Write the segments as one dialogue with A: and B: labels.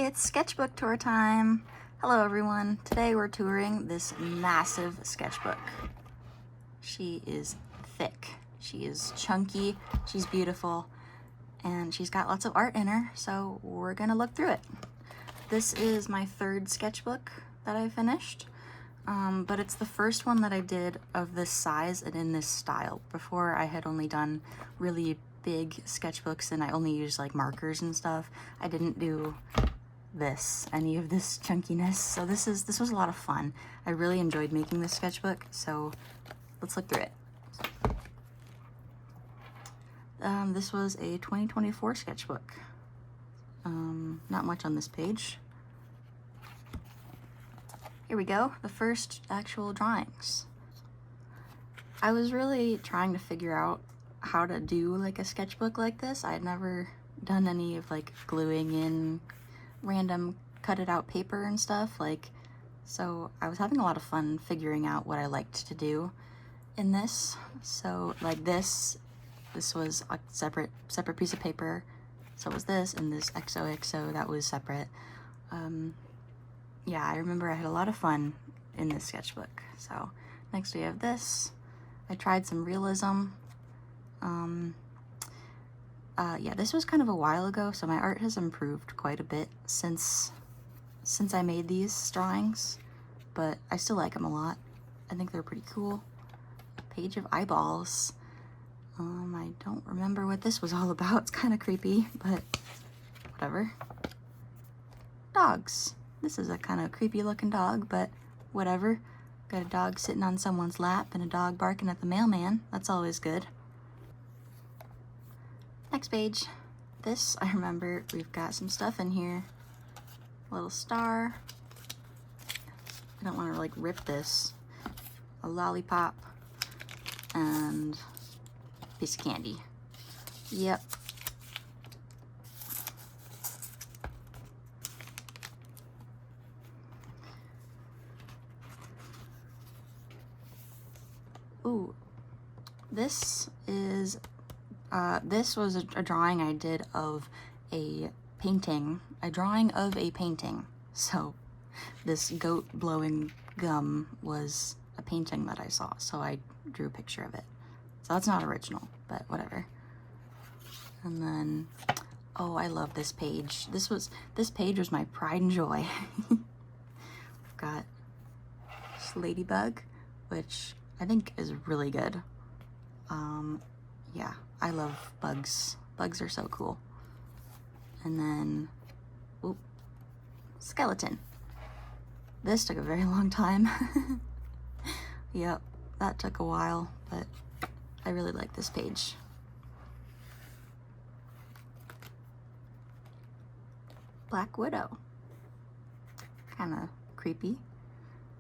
A: It's sketchbook tour time. Hello everyone. Today we're touring this massive sketchbook. She is thick, she is chunky, she's beautiful, and she's got lots of art in her, so we're gonna look through it. This is my third sketchbook that I finished, but it's the first one that I did of this size and in this style. Before I had only done really big sketchbooks and I only used like markers and stuff. I didn't do any of this chunkiness, so this was a lot of fun. I really enjoyed making this sketchbook, so let's look through it. This was a 2024 sketchbook. Not much on this page. Here we go, the first actual drawings. I was really trying to figure out how to do like a sketchbook like this. I had never done any of like gluing in random cut it out paper and stuff, so I was having a lot of fun figuring out what I liked to do in this. So like this was a separate piece of paper, so was this, and this XOXO, that was separate. Yeah, I remember I had a lot of fun in this sketchbook. So next we have this. I tried some realism. Yeah, this was kind of a while ago, so my art has improved quite a bit since I made these drawings, but I still like them a lot. I think they're pretty cool. A page of eyeballs. I don't remember what this was all about. It's kind of creepy, but whatever. Dogs. This is a kind of creepy looking dog, but whatever. Got a dog sitting on someone's lap and a dog barking at the mailman. That's always good. Next page. This, I remember, we've got some stuff in here. A little star. I don't want to like rip this. A lollipop and a piece of candy. Yep. Ooh, this was a drawing I did of a painting, So this goat blowing gum was a painting that I saw, so I drew a picture of it. So that's not original, but whatever. And then, oh, I love this page. This page was my pride and joy. Got this ladybug, which I think is really good. Yeah, I love bugs. Bugs are so cool. And then, oop, skeleton. This took a very long time. Yep, that took a while, but I really like this page. Black Widow. Kind of creepy.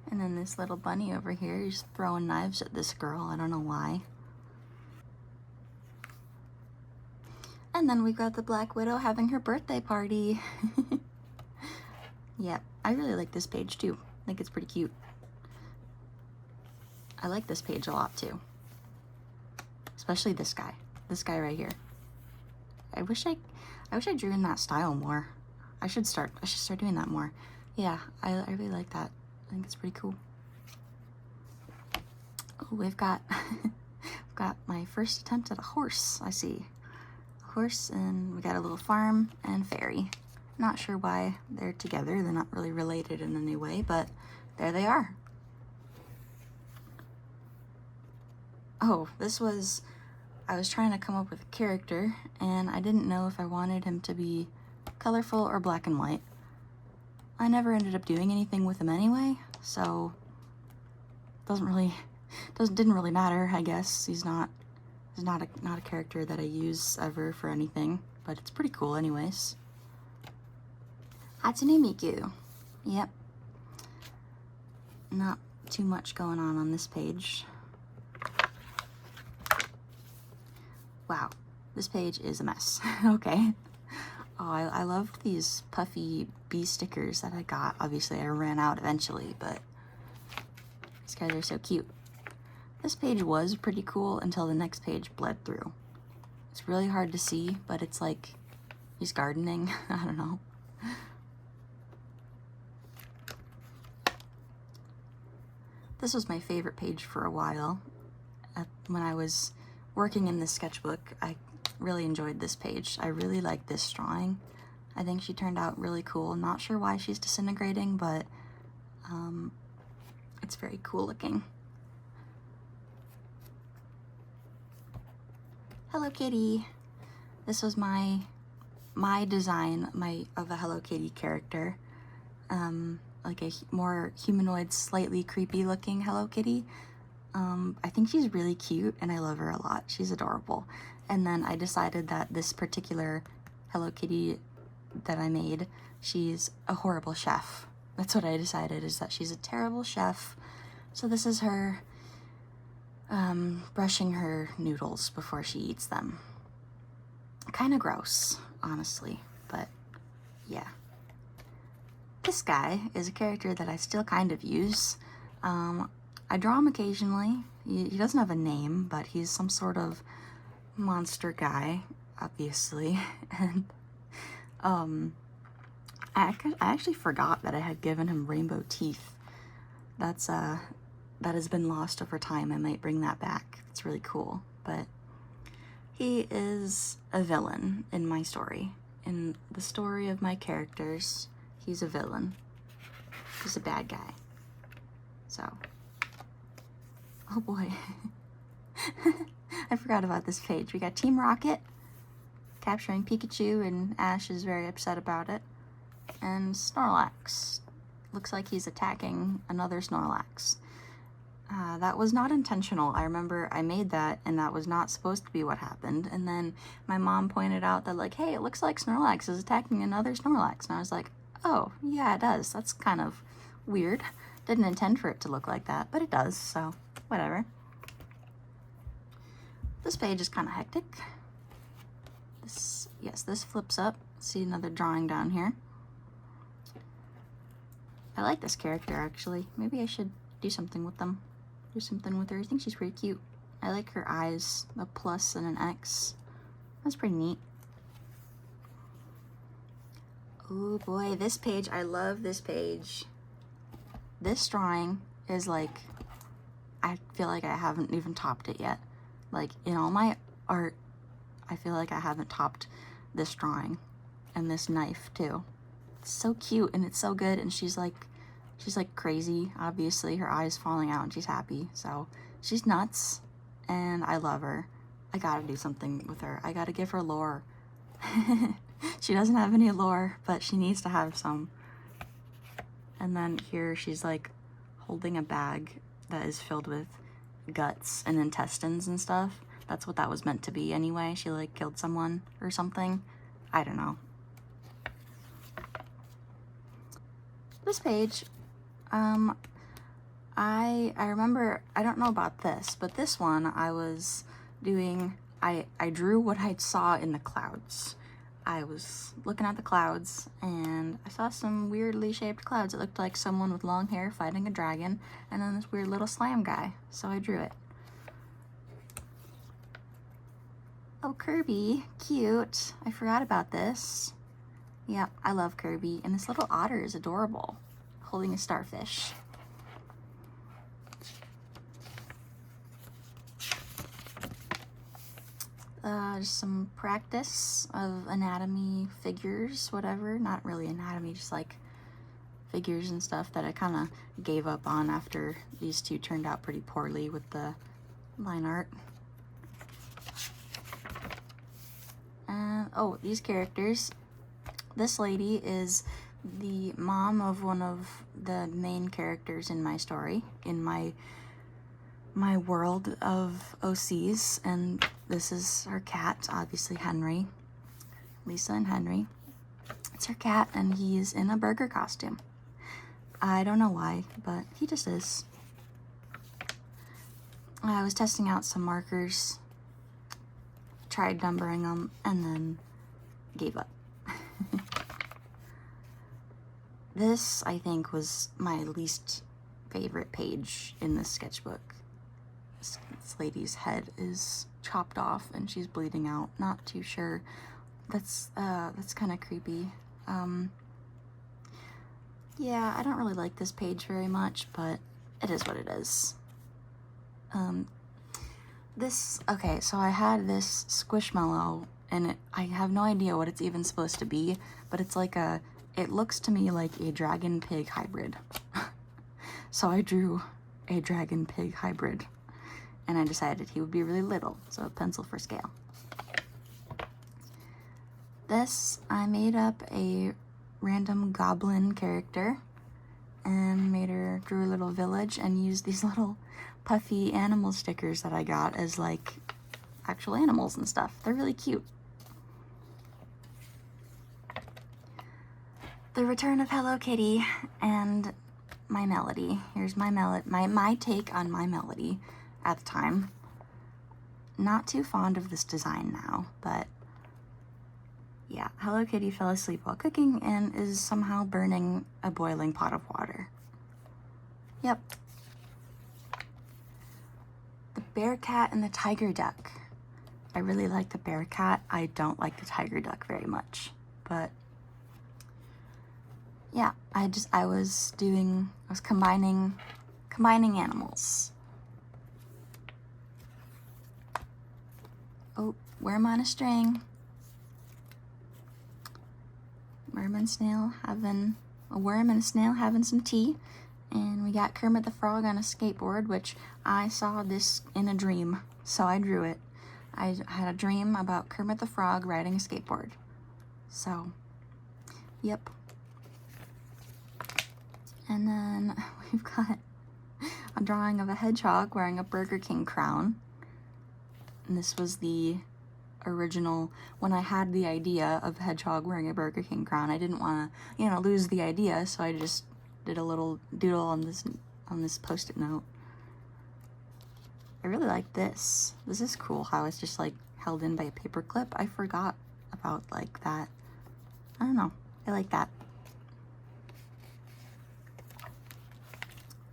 A: And then this little bunny over here, he's throwing knives at this girl. I don't know why. And then we've got the Black Widow having her birthday party. Yeah, I really like this page too. I think it's pretty cute. I like this page a lot too. Especially this guy. This guy right here. I wish I drew in that style more. I should start doing that more. Yeah, I really like that. I think it's pretty cool. Oh, we've got my first attempt at a horse, I see. A horse, and we got a little farm and fairy. Not sure why they're together. They're not really related in any way, but there they are. Oh, I was trying to come up with a character, and I didn't know if I wanted him to be colorful or black and white. I never ended up doing anything with him anyway, so didn't really matter, I guess. He's not a character that I use ever for anything, but it's pretty cool anyways. Hatsune Miku. Yep. Not too much going on this page. Wow, this page is a mess. Okay. Oh, I loved these puffy bee stickers that I got. Obviously, I ran out eventually, but these guys are so cute. This page was pretty cool until the next page bled through. It's really hard to see, but it's like he's gardening. I don't know. This was my favorite page for a while. When I was working in this sketchbook, I really enjoyed this page. I really like this drawing. I think she turned out really cool. Not sure why she's disintegrating, but it's very cool looking. Hello Kitty. This was my design of a Hello Kitty character. Like a more humanoid, slightly creepy looking Hello Kitty. I think she's really cute and I love her a lot. She's adorable. And then I decided that this particular Hello Kitty that I made, she's a horrible chef. That's what I decided, is that she's a terrible chef. So this is her brushing her noodles before she eats them. Kind of gross, honestly, but yeah. This guy is a character that I still kind of use. I draw him occasionally. He doesn't have a name, but he's some sort of monster guy, obviously. And I actually forgot that I had given him rainbow teeth. That has been lost over time. I might bring that back. It's really cool. But he is a villain in my story. In the story of my characters, he's a villain. He's a bad guy. So, oh boy. I forgot about this page. We got Team Rocket capturing Pikachu, and Ash is very upset about it. And Snorlax. Looks like he's attacking another Snorlax. That was not intentional. I remember I made that and that was not supposed to be what happened. And then my mom pointed out that, like, hey, it looks like Snorlax is attacking another Snorlax. And I was like, oh, yeah, it does. That's kind of weird. Didn't intend for it to look like that, but it does, so whatever. This page is kind of hectic. This flips up. See another drawing down here. I like this character, actually. Maybe I should do something with them. Do something with her. I think she's pretty cute. I like her eyes, a plus and an X. That's pretty neat. Oh boy, this page, I love this page. This drawing is like, I feel like I haven't even topped it yet. Like, in all my art, I feel like I haven't topped this drawing. And this knife, too. It's so cute and it's so good, and she's like crazy, obviously. Her eyes falling out and she's happy. So she's nuts and I love her. I gotta do something with her. I gotta give her lore. She doesn't have any lore, but she needs to have some. And then here she's like holding a bag that is filled with guts and intestines and stuff. That's what that was meant to be anyway. She like killed someone or something. I don't know. This page, I remember, I don't know about this, but this one I was doing, I drew what I saw in the clouds. I was looking at the clouds and I saw some weirdly shaped clouds. It looked like someone with long hair fighting a dragon and then this weird little slam guy. So I drew it. Oh, Kirby, cute. I forgot about this. Yeah, I love Kirby. And this little otter is adorable, holding a starfish. Just some practice of anatomy figures, whatever. Not really anatomy, just like figures and stuff that I kind of gave up on after these two turned out pretty poorly with the line art. Oh, these characters. This lady is the mom of one of the main characters in my story, in my world of OCs, and this is her cat, obviously Henry, Lisa and Henry. It's her cat, and he's in a burger costume. I don't know why, but he just is. I was testing out some markers, tried numbering them, and then gave up. This, I think, was my least favorite page in this sketchbook. This lady's head is chopped off and she's bleeding out. Not too sure. That's kind of creepy. Yeah, I don't really like this page very much, but it is what it is. Okay, so I had this Squishmallow, and I have no idea what it's even supposed to be, but it's like it looks to me like a dragon pig hybrid. So I drew a dragon pig hybrid, and I decided he would be really little, so a pencil for scale. This, I made up a random goblin character and drew a little village and used these little puffy animal stickers that I got as like actual animals and stuff. They're really cute. The Return of Hello Kitty and my Melody. Here's my take on my Melody at the time. Not too fond of this design now, but yeah, Hello Kitty fell asleep while cooking and is somehow burning a boiling pot of water. Yep. The bear cat and the tiger duck. I really like the bear cat. I don't like the tiger duck very much, but yeah, I was combining animals. Oh, worm on a string. A worm and a snail having some tea. And we got Kermit the Frog on a skateboard, which I saw this in a dream, so I drew it. I had a dream about Kermit the Frog riding a skateboard. So, yep. And then we've got a drawing of a hedgehog wearing a Burger King crown. And this was the original, when I had the idea of a hedgehog wearing a Burger King crown. I didn't want to, lose the idea, so I just did a little doodle on this Post-it note. I really like this. This is cool how it's just like held in by a paper clip. I forgot about like that. I don't know. I like that.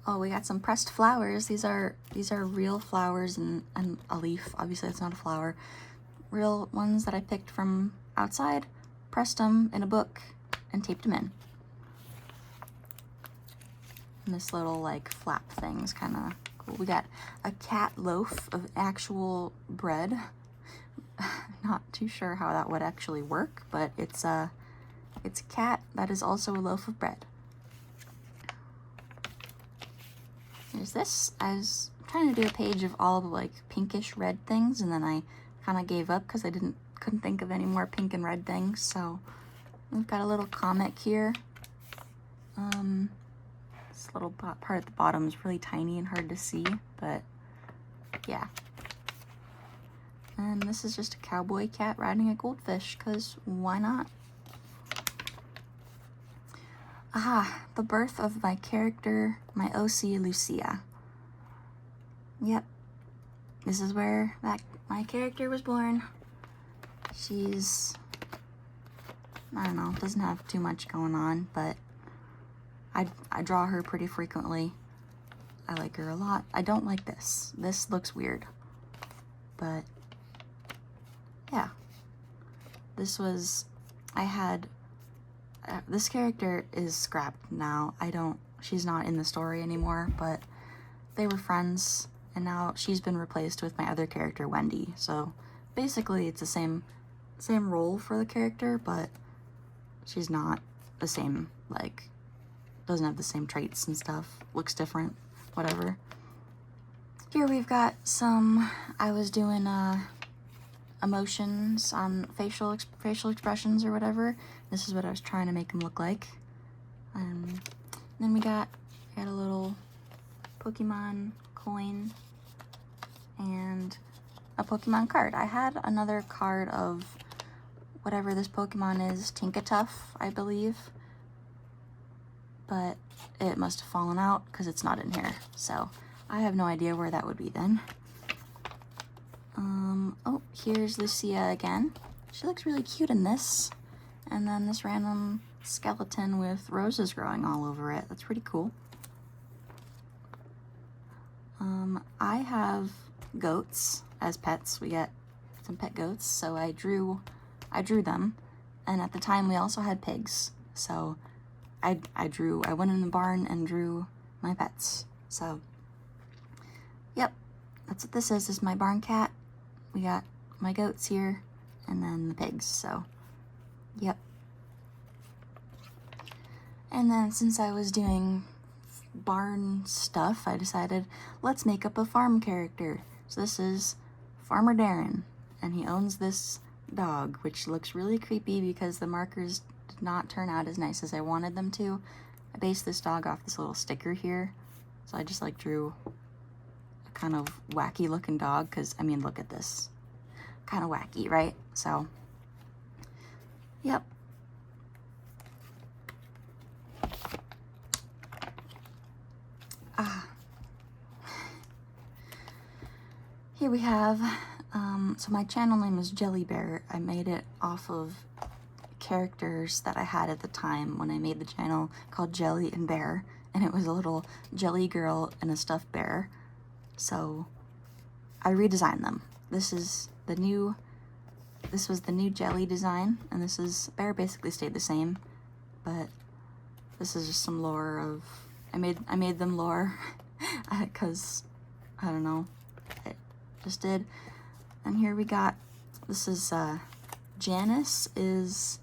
A: Oh, we got some pressed flowers. These are real flowers and a leaf. Obviously, it's not a flower. Real ones that I picked from outside, pressed them in a book, and taped them in. And this little like flap thing's kind of cool. We got a cat loaf of actual bread. Not too sure how that would actually work, but it's a cat that is also a loaf of bread. There's this. I was trying to do a page of all the like pinkish red things, and then I kind of gave up because I couldn't think of any more pink and red things. So we've got a little comic here. This little part at the bottom is really tiny and hard to see, but yeah. And this is just a cowboy cat riding a goldfish, because why not? Aha, the birth of my character, my OC Lucia. Yep, this is where my character was born. She's, I don't know, doesn't have too much going on, but I draw her pretty frequently. I like her a lot. I don't like this. This looks weird, but yeah. This character is scrapped now. She's not in the story anymore, but they were friends, and now she's been replaced with my other character, Wendy. So basically it's the same role for the character, but she's not the same, like, doesn't have the same traits and stuff, looks different, whatever. Here we've got I was doing emotions on facial expressions or whatever. This is what I was trying to make them look like. Then we got a little Pokemon coin and a Pokemon card. I had another card of whatever this Pokemon is, Tinkatuff, I believe, but it must have fallen out because it's not in here. So I have no idea where that would be then. Oh, here's Lucia again. She looks really cute in this. And then this random skeleton with roses growing all over it. That's pretty cool. I have goats as pets. We get some pet goats, so I drew them. And at the time we also had pigs. So I went in the barn and drew my pets. So, yep, that's what this is. This is my barn cat. We got my goats here, and then the pigs, so, yep. And then since I was doing barn stuff, I decided, let's make up a farm character. So this is Farmer Darren, and he owns this dog, which looks really creepy because the markers did not turn out as nice as I wanted them to. I based this dog off this little sticker here, so I just like drew a kind of wacky looking dog, because I mean, look at this, kind of wacky, right? So, yep. Here we have, so my channel name is Jelly Bear. I made it off of characters that I had at the time when I made the channel, called Jelly and Bear, and it was a little jelly girl and a stuffed bear. So I redesigned them. This was the new jelly design, and this is, Bear basically stayed the same, but this is just some lore of, I made them lore, because, I don't know, it just did. And here we got, this is, Janice is,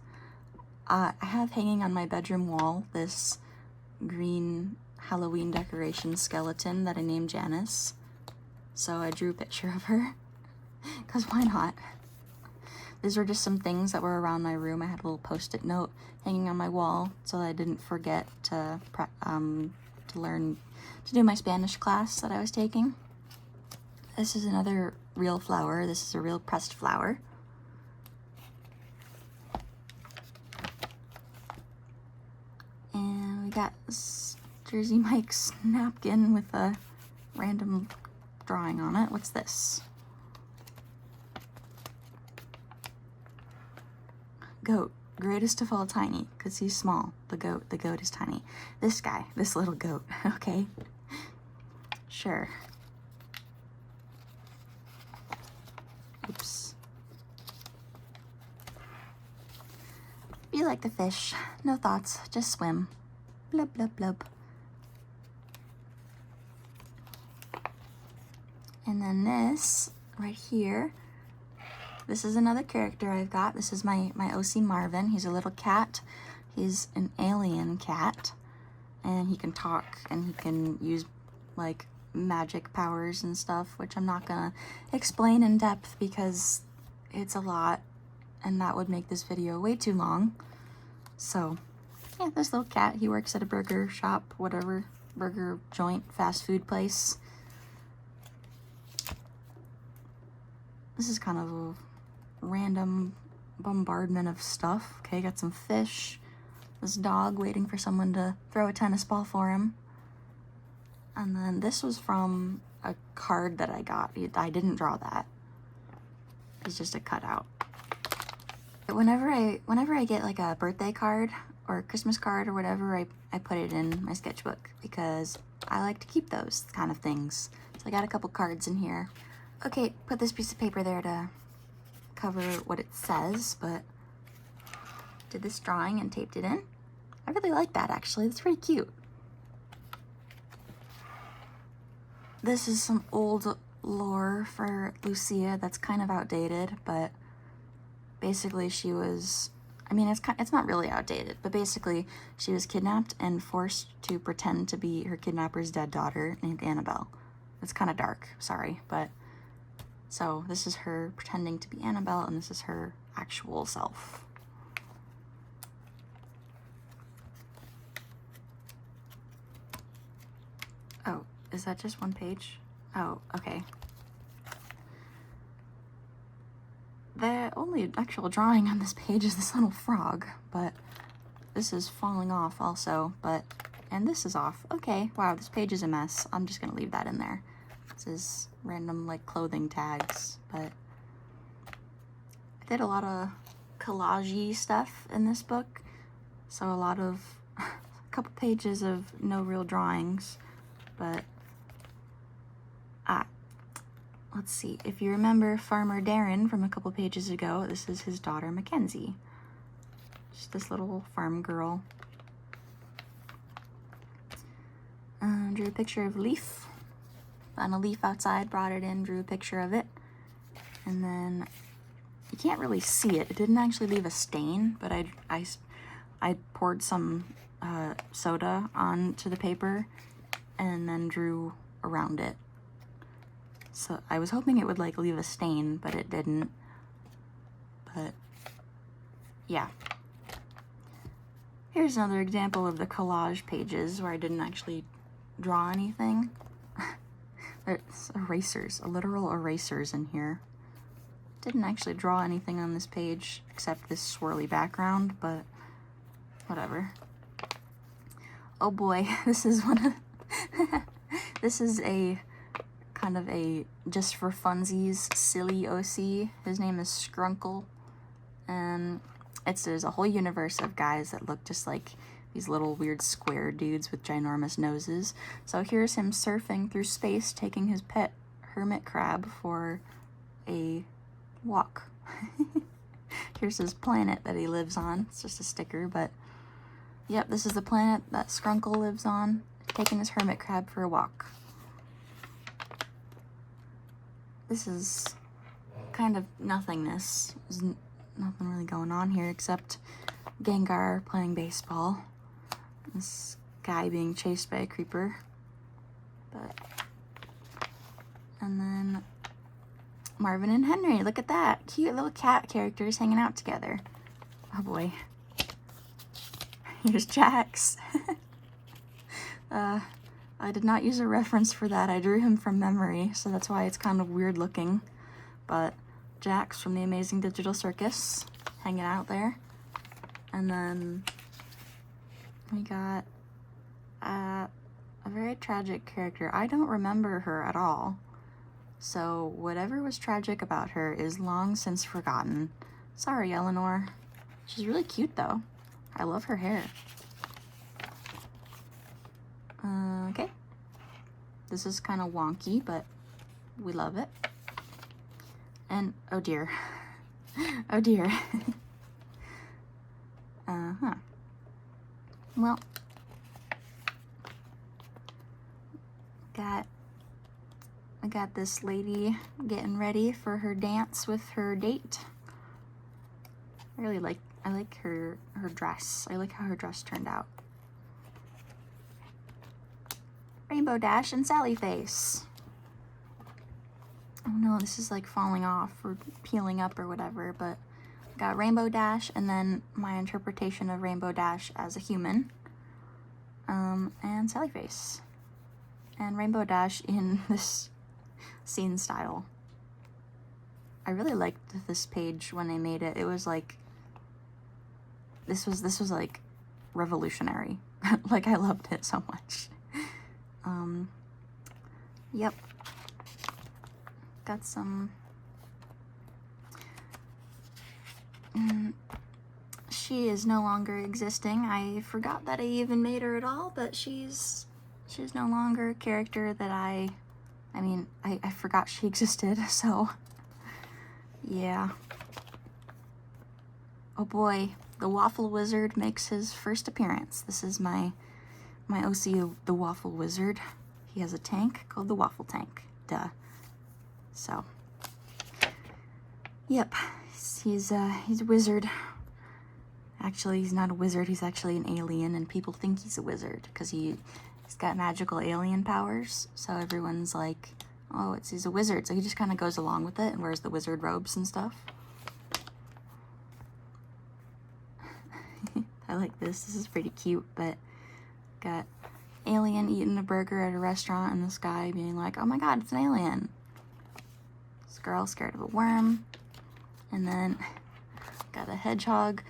A: I have hanging on my bedroom wall this green Halloween decoration skeleton that I named Janice. So I drew a picture of her, because why not? These were just some things that were around my room. I had a little post-it note hanging on my wall so that I didn't forget to learn to do my Spanish class that I was taking. This is another real flower. This is a real pressed flower. And we got this Jersey Mike's napkin with a random drawing on it. What's this? Goat. Greatest of all tiny, because he's small. The goat is tiny. This guy, this little goat, okay? Sure. Oops. Be like the fish. No thoughts, just swim. Blub, blub, blub. And then this, right here, this is another character I've got. This is my OC Marvin. He's a little cat. He's an alien cat. And he can talk, and he can use, like, magic powers and stuff, which I'm not gonna explain in depth because it's a lot, and that would make this video way too long. So, yeah, this little cat, he works at a burger shop, whatever, burger joint, fast food place. This is kind of a random bombardment of stuff. Okay, got some fish. This dog waiting for someone to throw a tennis ball for him. And then this was from a card that I got. I didn't draw that. It's just a cutout. Whenever I get like a birthday card or a Christmas card or whatever, I put it in my sketchbook because I like to keep those kind of things. So I got a couple cards in here. Okay, put this piece of paper there to cover what it says, but did this drawing and taped it in. I really like that, actually. It's pretty cute. This is some old lore for Lucia that's kind of outdated, but basically she was, I mean, it's not really outdated, but basically she was kidnapped and forced to pretend to be her kidnapper's dead daughter named Annabelle. It's kind of dark, sorry, but so this is her pretending to be Annabelle, and this is her actual self. Oh, is that just one page? Oh, okay. The only actual drawing on this page is this little frog, but this is falling off also, and this is off. Okay, wow, this page is a mess. I'm just gonna leave that in there. This is random, like, clothing tags, but I did a lot of collage-y stuff in this book, so a lot of, a couple pages of no real drawings, but, let's see, if you remember Farmer Darren from a couple pages ago, this is his daughter, Mackenzie. Just this little farm girl. Drew a picture of a leaf. Found a leaf outside, brought it in, drew a picture of it. And then, you can't really see it. It didn't actually leave a stain, but I poured some soda onto the paper and then drew around it. So I was hoping it would like leave a stain, but it didn't. But yeah. Here's another example of the collage pages where I didn't actually draw anything. There's erasers, literal erasers in here. Didn't actually draw anything on this page except this swirly background, but whatever. Oh boy, this is one of this is a kind of a just for funsies silly OC. His name is Skrunkle, and there's a whole universe of guys that look just like these little weird square dudes with ginormous noses. So here's him surfing through space, taking his pet hermit crab for a walk. Here's his planet that he lives on. It's just a sticker, but yep, this is the planet that Skrunkle lives on, taking his hermit crab for a walk. This is kind of nothingness. There's nothing really going on here except Gengar playing baseball. This guy being chased by a creeper. And then Marvin and Henry, look at that. Cute little cat characters hanging out together. Oh boy. Here's Jax. I did not use a reference for that. I drew him from memory, so that's why it's kind of weird looking. But Jax from the Amazing Digital Circus hanging out there. And then we got a very tragic character. I don't remember her at all. So whatever was tragic about her is long since forgotten. Sorry, Eleanor. She's really cute though. I love her hair. Okay. This is kind of wonky, but we love it. And oh dear. Oh dear. Well, I got this lady getting ready for her dance with her date. I like her dress. I like how her dress turned out. Rainbow Dash and Sally Face. Oh no, this is like falling off or peeling up or whatever, but I got Rainbow Dash and then my interpretation of Rainbow Dash as a human. And Sally Face. And Rainbow Dash in this scene style. I really liked this page when I made it. It was like, this was like revolutionary. Like I loved it so much. Yep. Got some, she is no longer existing. I forgot that I even made her at all, but she's no longer a character that I forgot she existed, so yeah. Oh boy, the Waffle Wizard makes his first appearance. This is my OC, the Waffle Wizard. He has a tank called the Waffle Tank. Duh. So, yep, he's a wizard. Actually, he's not a wizard, he's actually an alien, and people think he's a wizard because he's got magical alien powers. So everyone's like, oh, he's a wizard. So he just kind of goes along with it and wears the wizard robes and stuff. I like this. This is pretty cute, but got alien eating a burger at a restaurant and this guy being like, oh my god, it's an alien. This girl scared of a worm. And then got a hedgehog.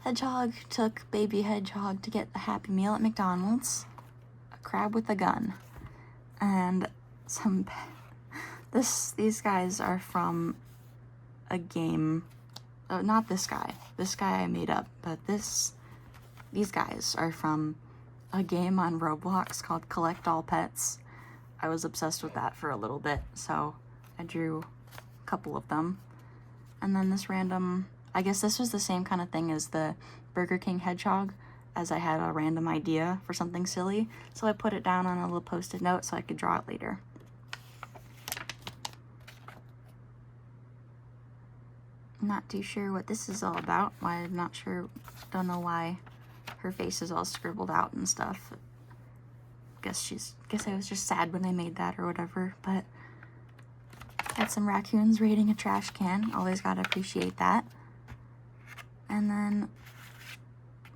A: Hedgehog took baby hedgehog to get a Happy Meal at McDonald's. A crab with a gun. And these guys are from a game. Oh, not this guy. This guy I made up, but these guys are from a game on Roblox called Collect All Pets. I was obsessed with that for a little bit, so I drew a couple of them. And then this random, I guess this was the same kind of thing as the Burger King hedgehog. as I had a random idea for something silly. So I put it down on a little post-it note so I could draw it later. Not too sure what this is all about. I'm not sure, don't know why her face is all scribbled out and stuff. Guess I was just sad when I made that or whatever, but got some raccoons raiding a trash can. Always gotta appreciate that. And then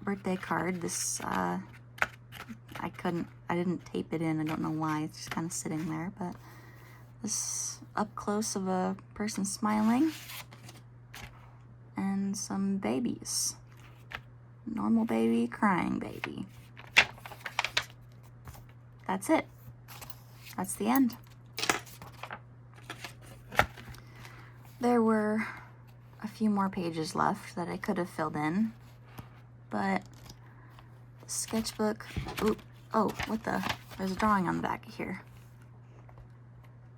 A: birthday card. This, I didn't tape it in. I don't know why. It's just kind of sitting there, but this up close of a person smiling. And some babies. Normal baby, crying baby. That's it. That's the end. There were a few more pages left that I could have filled in, but sketchbook, oh, what the, there's a drawing on the back of here.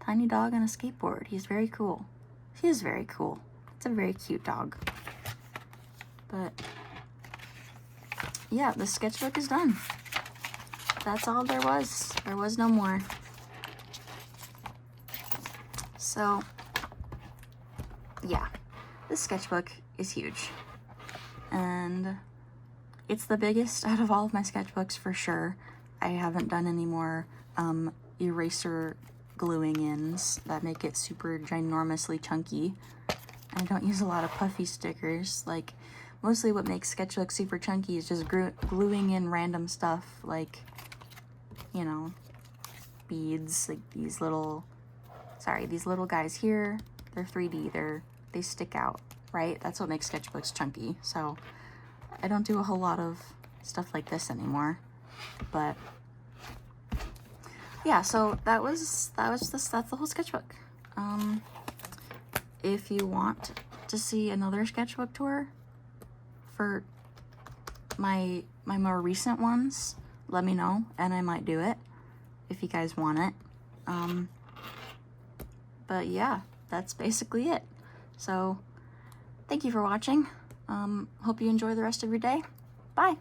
A: Tiny dog on a skateboard. He's very cool. He is very cool. It's a very cute dog. But yeah, the sketchbook is done. That's all there was. There was no more. So yeah, this sketchbook is huge. And it's the biggest out of all of my sketchbooks for sure. I haven't done any more eraser gluing ins that make it super ginormously chunky. I don't use a lot of puffy stickers. Like, mostly what makes sketchbooks super chunky is just gluing in random stuff, like, you know, beads, like these little guys here. They're 3D, they stick out, right? That's what makes sketchbooks chunky. So I don't do a whole lot of stuff like this anymore. But yeah, so that's the whole sketchbook. If you want to see another sketchbook tour for my more recent ones, let me know and I might do it if you guys want it. But yeah, that's basically it. So thank you for watching. Hope you enjoy the rest of your day. Bye.